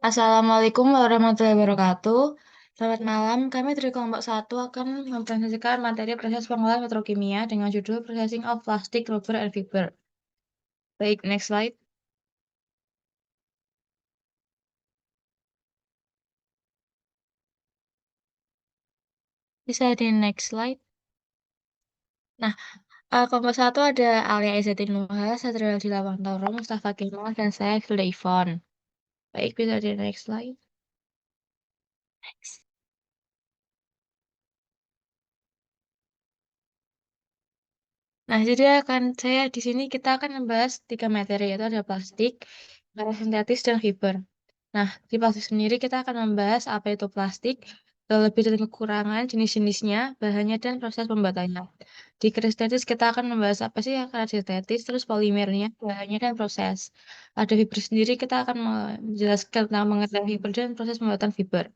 Assalamualaikum warahmatullahi wabarakatuh. Selamat malam, kami dari kelompok satu akan mempresentasikan materi proses pengolahan petrokimia dengan judul Processing of Plastic, Rubber, and Fiber. Baik, next slide. Bisa di next slide. Nah, kelompok satu ada Alia Izzatin Nuha, Satrio Dilawantoro, Mustafa Kemal, dan saya Hilda Ivon. Baik, bisa di next slide. Next. Nah, jadi di sini kita akan membahas tiga materi, yaitu ada plastik, karya sintetis, dan fiber. Nah, di plastik sendiri kita akan membahas apa itu plastik, lebih dan kekurangan, jenis-jenisnya, bahannya, dan proses pembuatannya. Di karya sintetis kita akan membahas apa sih yang karya sintetis, terus polimernya, bahannya, dan proses. Ada fiber sendiri kita akan menjelaskan tentang mengenai fiber dan proses pembuatan fiber.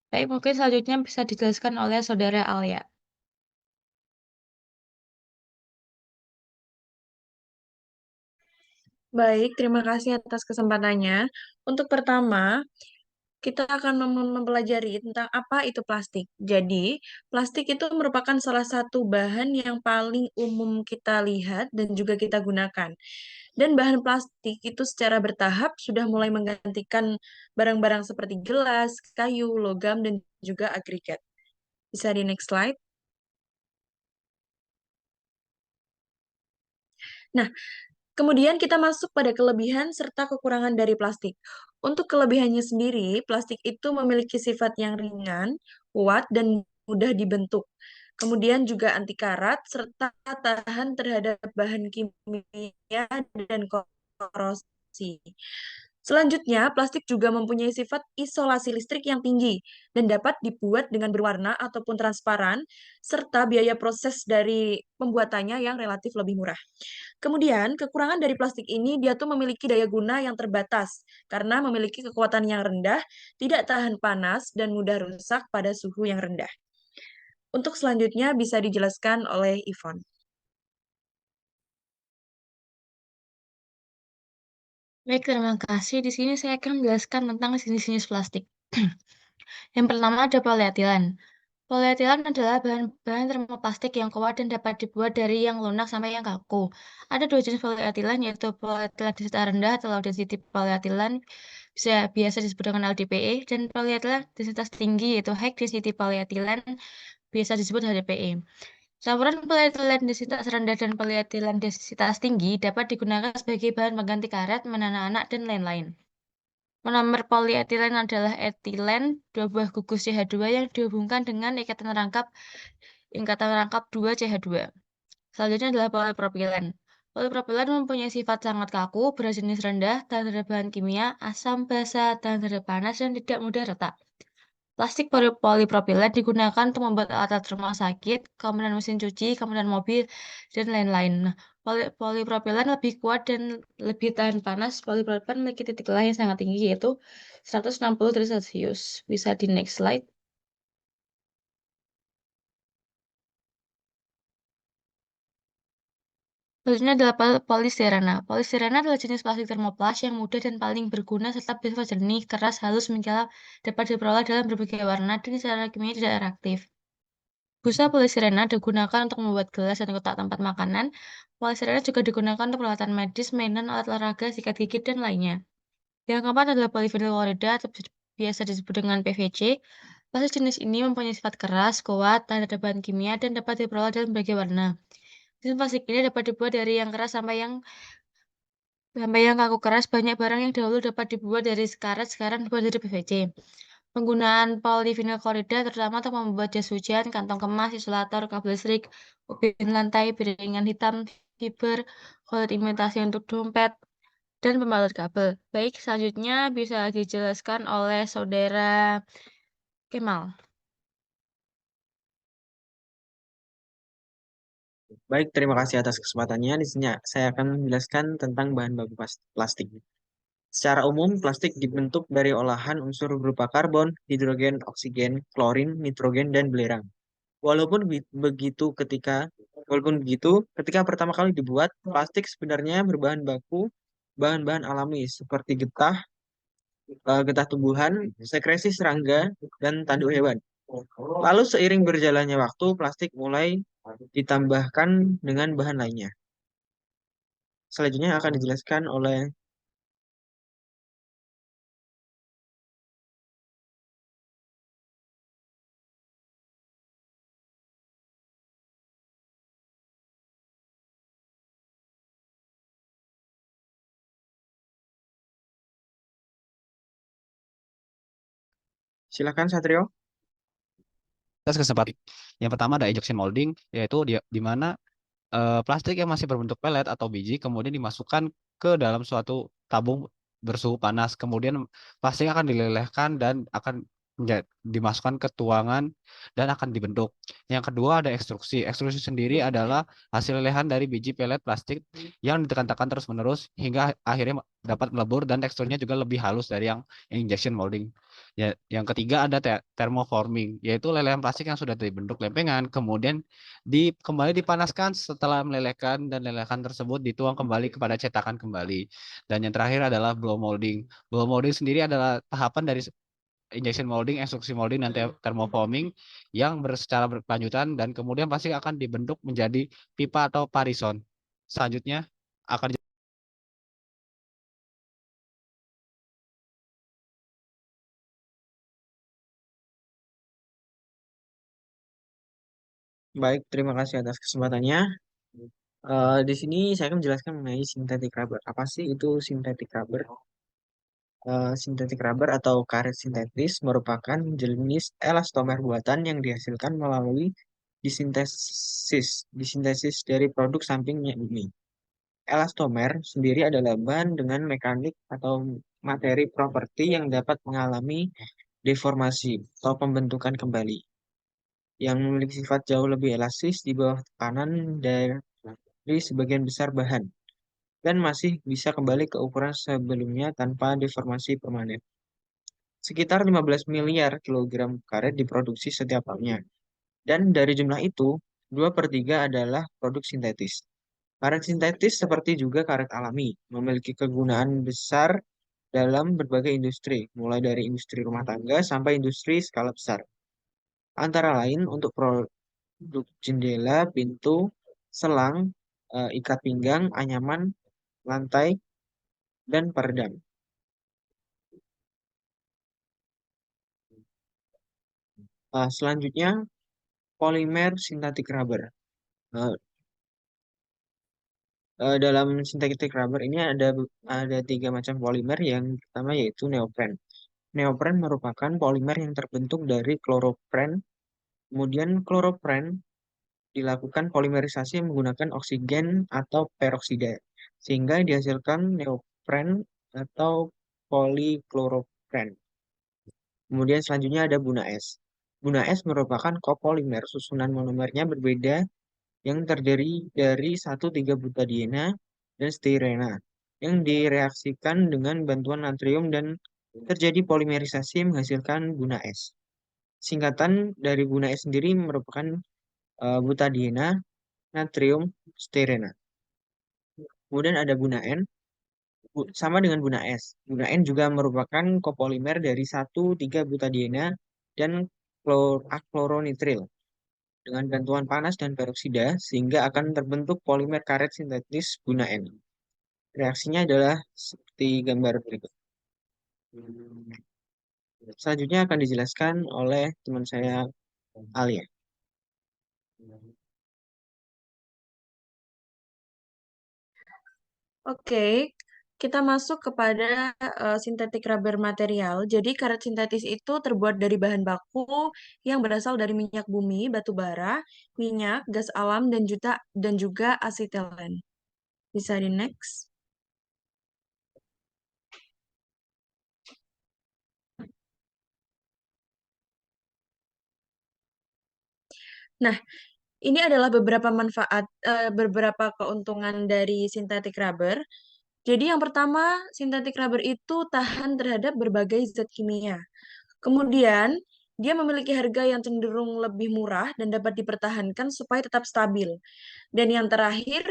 Baik, mungkin selanjutnya bisa dijelaskan oleh Saudara Alia. Baik, terima kasih atas kesempatannya. Untuk pertama, kita akan mempelajari tentang apa itu plastik. Jadi, plastik itu merupakan salah satu bahan yang paling umum kita lihat dan juga kita gunakan. Dan bahan plastik itu secara bertahap sudah mulai menggantikan barang-barang seperti gelas, kayu, logam, dan juga agregat. Bisa di next slide. Nah, kemudian kita masuk pada kelebihan serta kekurangan dari plastik. Untuk kelebihannya sendiri, plastik itu memiliki sifat yang ringan, kuat, dan mudah dibentuk. Kemudian juga anti karat serta tahan terhadap bahan kimia dan korosi. Selanjutnya, plastik juga mempunyai sifat isolasi listrik yang tinggi dan dapat dibuat dengan berwarna ataupun transparan, serta biaya proses dari pembuatannya yang relatif lebih murah. Kemudian, kekurangan dari plastik ini dia tuh memiliki daya guna yang terbatas karena memiliki kekuatan yang rendah, tidak tahan panas, dan mudah rusak pada suhu yang rendah. Untuk selanjutnya bisa dijelaskan oleh Ivon. Baik, terima kasih. Di sini saya akan menjelaskan tentang jenis-jenis plastik. Yang pertama ada polietilen. Polietilen adalah bahan termoplastik yang kuat dan dapat dibuat dari yang lunak sampai yang kaku. Ada dua jenis polietilen, yaitu polietilen densitas rendah atau low density polyethylene, biasa disebut dengan LDPE, dan polietilen densitas tinggi, yaitu high density polyethylene, biasa disebut HDPE. Campuran polietilen densitas rendah dan polietilen densitas tinggi dapat digunakan sebagai bahan pengganti karet, menanah anak, dan lain-lain. Monomer polietilen adalah etilen, dua buah gugus CH2 yang dihubungkan dengan ikatan rangkap 2 CH2. Selanjutnya adalah polipropilen. Polipropilen mempunyai sifat sangat kaku, berat jenis rendah, tahan terhadap bahan kimia, asam, basa, tahan terhadap panas, dan tidak mudah retak. Plastik polipropilen digunakan untuk membuat alat rumah sakit, kemudian mesin cuci, kemudian mobil, dan lain-lain. Nah, polipropilen lebih kuat dan lebih tahan panas. Polipropilen memiliki titik lelah yang sangat tinggi, yaitu 160 derajat Celcius. Bisa di next slide. Selanjutnya adalah polistirena. Polistirena adalah jenis plastik termoplas yang mudah dan paling berguna serta bersifat jernih, keras, halus, menyala, dapat diperoleh dalam berbagai warna dan secara kimia tidak reaktif. Busa polistirena digunakan untuk membuat gelas dan kotak tempat makanan. Polistirena juga digunakan untuk peralatan medis, mainan, alat olahraga, sikat gigi, dan lainnya. Yang keempat adalah polivinyl klorida atau biasa disebut dengan PVC. Plastik jenis ini mempunyai sifat keras, kuat, tahan terhadap bahan kimia, dan dapat diperoleh dalam berbagai warna. Jenis plastik ini dapat dibuat dari yang keras sampai yang kaku keras. Banyak barang yang dahulu dapat dibuat dari karet sekarang dibuat dari PVC. Penggunaan polivinyl klorida terutama untuk membuat jas hujan, kantong kemas, isolator, kabel listrik, ubin lantai, piringan hitam, fiber, kulit imitasi untuk dompet, dan pembalut kabel. Baik, selanjutnya bisa dijelaskan oleh Saudara Kemal. Baik, terima kasih atas kesempatannya. Di sini saya akan menjelaskan tentang bahan baku plastik. Secara umum, plastik dibentuk dari olahan unsur berupa karbon, hidrogen, oksigen, klorin, nitrogen, dan belerang. Walaupun begitu, ketika pertama kali dibuat, plastik sebenarnya berbahan baku bahan-bahan alami seperti getah, getah tumbuhan, sekresi serangga, dan tanduk hewan. Lalu seiring berjalannya waktu, plastik mulai ditambahkan dengan bahan lainnya. Selanjutnya akan dijelaskan oleh silakan Satrio. Atas kesempatan. Yang pertama ada injection molding, yaitu di mana plastik yang masih berbentuk pelet atau biji kemudian dimasukkan ke dalam suatu tabung bersuhu panas. Kemudian plastik akan dilelehkan dan akan dimasukkan ke tuangan dan akan dibentuk. Yang kedua ada ekstruksi. Ekstruksi sendiri adalah hasil lelehan dari biji pelet plastik yang ditekan-tekan terus-menerus hingga akhirnya dapat melebur dan teksturnya juga lebih halus dari yang injection molding. Ya, yang ketiga ada thermoforming, yaitu lelehan plastik yang sudah dibentuk lempengan, kemudian kembali dipanaskan setelah melelehkan dan lelehan tersebut dituang kembali kepada cetakan kembali. Dan yang terakhir adalah blow molding. Blow molding sendiri adalah tahapan dari injection molding, ekstruksi molding, dan thermoforming yang secara berkelanjutan dan kemudian pasti akan dibentuk menjadi pipa atau parison. Selanjutnya akan Baik, terima kasih atas kesempatannya. Di sini saya akan menjelaskan mengenai synthetic rubber. Apa sih itu synthetic rubber? Synthetic rubber atau karet sintetis merupakan jenis elastomer buatan yang dihasilkan melalui disintesis dari produk sampingnya bumi. Elastomer sendiri adalah bahan dengan mekanik atau materi properti yang dapat mengalami deformasi atau pembentukan kembali, yang memiliki sifat jauh lebih elastis di bawah tekanan dari sebagian besar bahan, dan masih bisa kembali ke ukuran sebelumnya tanpa deformasi permanen. Sekitar 15 miliar kilogram karet diproduksi setiap tahunnya, dan dari jumlah itu, 2/3 adalah produk sintetis. Karet sintetis seperti juga karet alami, memiliki kegunaan besar dalam berbagai industri, mulai dari industri rumah tangga sampai industri skala besar. Antara lain untuk produk jendela, pintu, selang, ikat pinggang, anyaman, lantai, dan peredam. Selanjutnya, polimer sintetik rubber. Eh, dalam synthetic rubber ini ada 3 macam polimer. Yang pertama yaitu neopren. Neopren merupakan polimer yang terbentuk dari kloropren. Kemudian kloropren dilakukan polimerisasi menggunakan oksigen atau peroksida, sehingga dihasilkan neopren atau polikloropren. Kemudian selanjutnya ada guna es. Guna es merupakan copolimer, susunan monomernya berbeda yang terdiri dari 1,3-butadiena dan styrena yang direaksikan dengan bantuan natrium dan terjadi polimerisasi menghasilkan guna es. Singkatan dari guna es sendiri merupakan butadiena, natrium, styrena. Kemudian ada guna N, sama dengan guna S. Guna N juga merupakan copolimer dari 1,3-butadiena dan achloronitril dengan bantuan panas dan peroksida sehingga akan terbentuk polimer karet sintetis guna N. Reaksinya adalah seperti gambar berikut. Selanjutnya akan dijelaskan oleh teman saya Alia. Oke, kita masuk kepada sintetik rubber material. Jadi karet sintetis itu terbuat dari bahan baku yang berasal dari minyak bumi, batu bara, minyak, gas alam, dan juga asetilen. Bisa di next. Nah, ini adalah beberapa keuntungan dari sintetik rubber. Jadi yang pertama, sintetik rubber itu tahan terhadap berbagai zat kimia. Kemudian, dia memiliki harga yang cenderung lebih murah dan dapat dipertahankan supaya tetap stabil. Dan yang terakhir,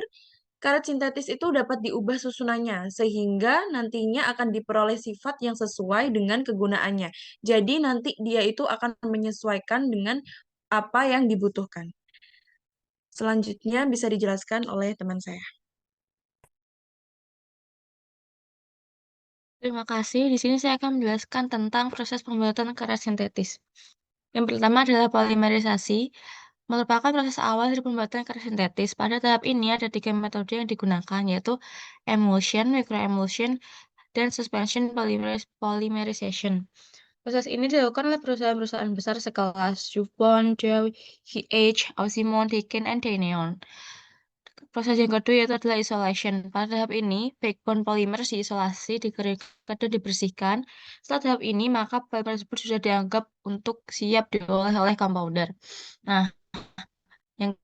Karet sintetis itu dapat diubah susunannya, sehingga nantinya akan diperoleh sifat yang sesuai dengan kegunaannya. Jadi nanti dia itu akan menyesuaikan dengan apa yang dibutuhkan. Selanjutnya bisa dijelaskan oleh teman saya. Terima kasih. Di sini saya akan menjelaskan tentang proses pembuatan karet sintetis. Yang pertama adalah polimerisasi, merupakan proses awal dari pembuatan karet sintetis. Pada tahap ini ada 3 metode yang digunakan, yaitu emulsion, microemulsion, dan suspension polymerization. Proses ini dilakukan oleh perusahaan-perusahaan besar sekelas DuPont, Dow, H, Alcimon, Daikin, dan Dyneon. Proses yang kedua yaitu adalah isolation. Pada tahap ini, backbone polimer diisolasi, dikeringkan, dan dibersihkan. Setelah tahap ini, maka polimer tersebut sudah dianggap untuk siap diolah oleh compounder. Nah, yang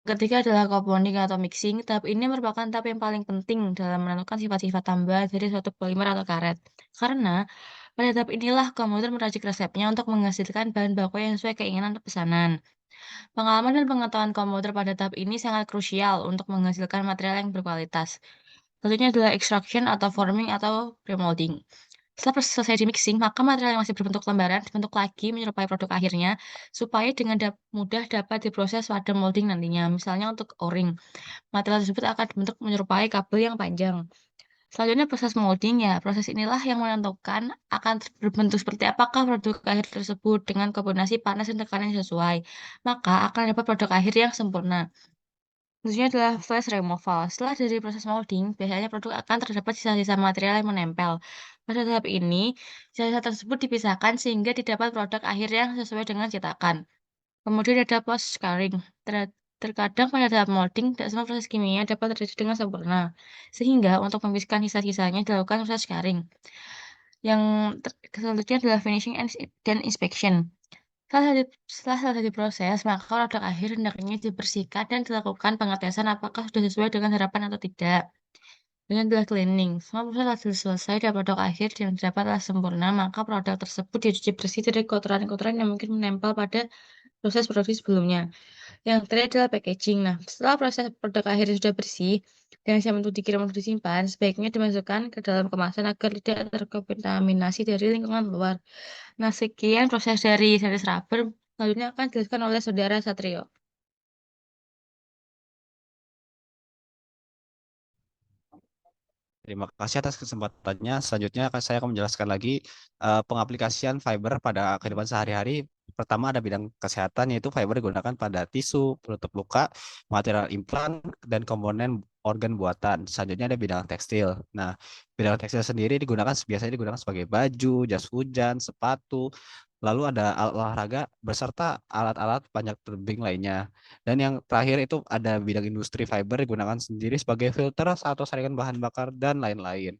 ketiga adalah compounding atau mixing. Tahap ini merupakan tahap yang paling penting dalam menentukan sifat-sifat tambahan dari suatu polimer atau karet. Karena pada tahap inilah komputer meracik resepnya untuk menghasilkan bahan baku yang sesuai keinginan pesanan. Pengalaman dan pengetahuan komputer pada tahap ini sangat krusial untuk menghasilkan material yang berkualitas. Tentunya adalah extraction atau forming atau remolding. Setelah proses selesai di mixing, maka material yang masih berbentuk lembaran dibentuk lagi menyerupai produk akhirnya, supaya dengan mudah dapat diproses pada molding nantinya. Misalnya untuk O-ring, material tersebut akan dibentuk menyerupai kabel yang panjang. Selanjutnya proses molding ya, proses inilah yang menentukan akan berbentuk seperti apakah produk akhir tersebut dengan kombinasi panas dan tekanan yang sesuai. Maka akan dapat produk akhir yang sempurna. Selanjutnya adalah flash removal. Setelah dari proses molding, biasanya produk akan terdapat sisa-sisa material yang menempel. Pada tahap ini, sisa-sisa tersebut dipisahkan sehingga didapat produk akhir yang sesuai dengan cetakan. Kemudian ada post scarring. Terkadang pada tahap molding, tidak semua proses kimia dapat terjadi dengan sempurna. Sehingga untuk memisahkan sisa-sisanya dilakukan proses scarring. Yang selanjutnya adalah finishing dan inspection. Setelah selesai diproses, maka produk akhir hendaknya dibersihkan dan dilakukan pengetesan apakah sudah sesuai dengan harapan atau tidak. Dengan adalah cleaning. Semua proses telah selesai dan produk akhir yang didapat telah sempurna, maka produk tersebut dicuci bersih dari kotoran-kotoran yang mungkin menempel pada proses produksi sebelumnya. Yang terakhir adalah packaging. Nah, setelah proses produk akhir sudah bersih dan siap untuk dikirim atau disimpan, sebaiknya dimasukkan ke dalam kemasan agar tidak terkontaminasi dari lingkungan luar. Nah, sekian proses dari series rubber. Selanjutnya akan dijelaskan oleh Saudara Satrio. Terima kasih atas kesempatannya. Selanjutnya saya akan menjelaskan lagi pengaplikasian fiber pada kehidupan sehari-hari. Pertama ada bidang kesehatan, yaitu fiber digunakan pada tisu, penutup luka, material implan, dan komponen organ buatan. Selanjutnya ada bidang tekstil. Nah, bidang tekstil sendiri biasanya digunakan sebagai baju, jas hujan, sepatu, lalu ada alat olahraga beserta alat-alat panjat tebing lainnya. Dan yang terakhir itu ada bidang industri fiber digunakan sendiri sebagai filter atau saringan bahan bakar dan lain-lain.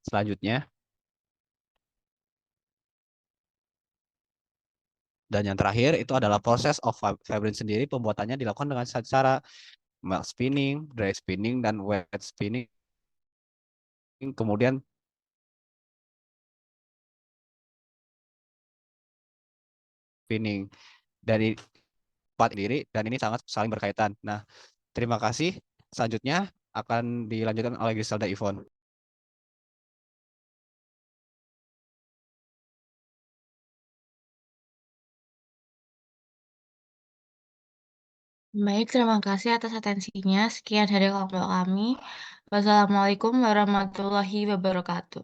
Selanjutnya, dan yang terakhir itu adalah proses of fibrin sendiri. Pembuatannya dilakukan dengan cara melt spinning, dry spinning, dan wet spinning. Kemudian spinning dari part sendiri, dan ini sangat saling berkaitan. Nah, terima kasih. Selanjutnya akan dilanjutkan oleh Griselda Yvonne. Baik, terima kasih atas atensinya. Sekian dari kelompok kami. Wassalamualaikum warahmatullahi wabarakatuh.